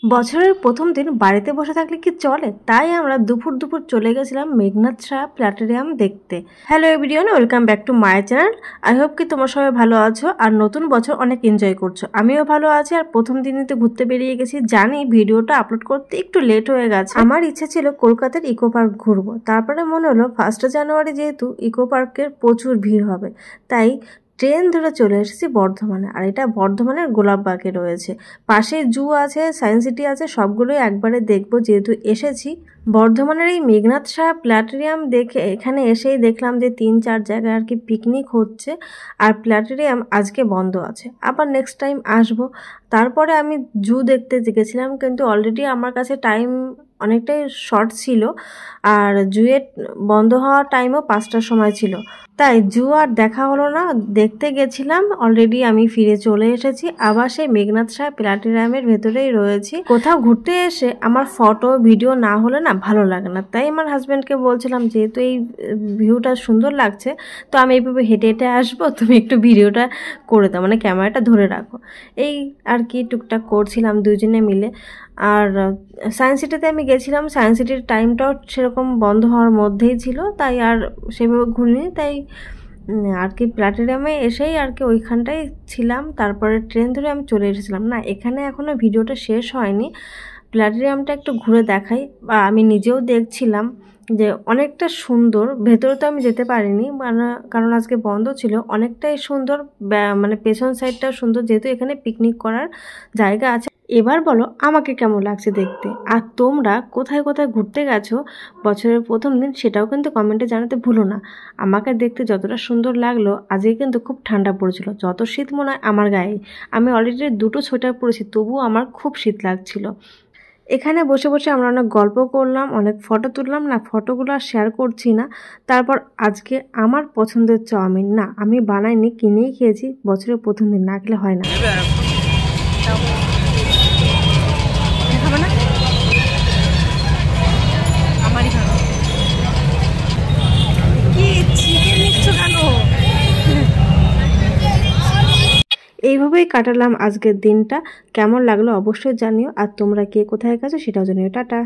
বছরের প্রথম দিন বাড়িতে বসে থাকলে কি চলে, তাই আমরা দুপুর দুপুর চলে গেছিলাম মেঘনাদ সাহা প্ল্যানেটেরিয়াম দেখতে। Hello everyone, welcome back to my channel. I hope কি তোমরা সবাই ভালো আছো আর নতুন বছর অনেক এনজয় করছো। আমিও ভালো আছি আর প্রথম দিনই তো ঘুরতে বেরিয়ে গেছি। জানি ভিডিওটা আপলোড করতে একটু লেট হয়ে গেছে। আমার ইচ্ছা ছিল কলকাতার ইকো পার্ক ঘুরবো, তারপরে মনে হলো 1 জানুয়ারি যেহেতু ইকো পার্কের প্রচুর ভিড় হবে, তাই ট্রেন ধরে চলে এসেছি বর্ধমানে। আর এটা বর্ধমানের গোলাপবাগে রয়েছে, পাশে জু আছে, সায়েন্স সিটি আছে, সবগুলোই একবারে দেখবো যেহেতু এসেছি। বর্ধমানের এই মেঘনাদ সাহা প্ল্যানেটেরিয়াম দেখে এখানে এসেই দেখলাম যে 3-4 জায়গায় আর কি পিকনিক হচ্ছে, আর প্ল্যানেটেরিয়াম আজকে বন্ধ আছে। আবার নেক্সট টাইম আসবো। তারপরে আমি জু দেখতে গেছিলাম, কিন্তু অলরেডি আমার কাছে টাইম অনেকটাই শর্ট ছিল, আর জুয়ের বন্ধ হওয়ার টাইমও 5টার সময় ছিল, তাই জু আর দেখা হলো না। দেখতে গেছিলাম, অলরেডি আমি ফিরে চলে এসেছি। আবার সেই মেঘনাদ সাহা প্ল্যানেটেরিয়ামের ভেতরেই রয়েছি। কোথাও ঘুরতে এসে আমার ফটো ভিডিও না হলে না ভালো লাগে না, তাই আমার হাজব্যান্ডকে বলছিলাম যেহেতু এই ভিউটা সুন্দর লাগছে, তো আমি এইভাবে হেঁটে হেঁটে আসবো, তুমি একটু ভিডিওটা করে দাও, মানে ক্যামেরাটা ধরে রাখো। এই আর কি টুকটাক করছিলাম দুজনে মিলে। আর সায়েন্স সিটিতে আমি গেছিলাম, সায়েন্স সিটির টাইমটাও সেরকম বন্ধ হওয়ার মধ্যেই ছিল, তাই আর সেভাবে ঘুরিনি। তাই আর কি প্ল্যানেটেরিয়ামে এসেই আর কি ওইখানটাই ছিলাম। তারপরে ট্রেন ধরে আমি চলে এসেছিলাম। না, এখানে এখনও ভিডিওটা শেষ হয়নি, প্ল্যানেটেরিয়ামটা একটু ঘুরে দেখাই। বা আমি নিজেও দেখছিলাম যে অনেকটা সুন্দর। ভেতরে তো আমি যেতে পারিনি, কারণ আজকে বন্ধ ছিল। অনেকটাই সুন্দর, মানে পেছন সাইডটাও সুন্দর, যেহেতু এখানে পিকনিক করার জায়গা আছে। এবার বলো আমাকে কেমন লাগছে দেখতে, আর তোমরা কোথায় কোথায় ঘুরতে গেছো বছরের প্রথম দিন, সেটাও কিন্তু কমেন্টে জানাতে ভুলো না। আমাকে দেখতে যতটা সুন্দর লাগলো, আজকে কিন্তু খুব ঠান্ডা পড়েছিল, যত শীত মনে হয় আমার গায়ে। আমি অলরেডি 2টো সোয়েটার পরেছি, তবুও আমার খুব শীত লাগছিল। এখানে বসে বসে আমরা অনেক গল্প করলাম, অনেক ফটো তুললাম। না, ফটোগুলো আর শেয়ার করছি না। তারপর আজকে আমার পছন্দের চাউমিন, না আমি বানাইনি, কিনেই খেয়েছি। বছরের প্রথম দিন না খেলে হয় না। এইভাবেই কাটালাম আজকের দিনটা। কেমন লাগলো অবশ্যই জানিও, আর তোমরা কে কোথায় গেছো সেটাও জানিও। টাটা।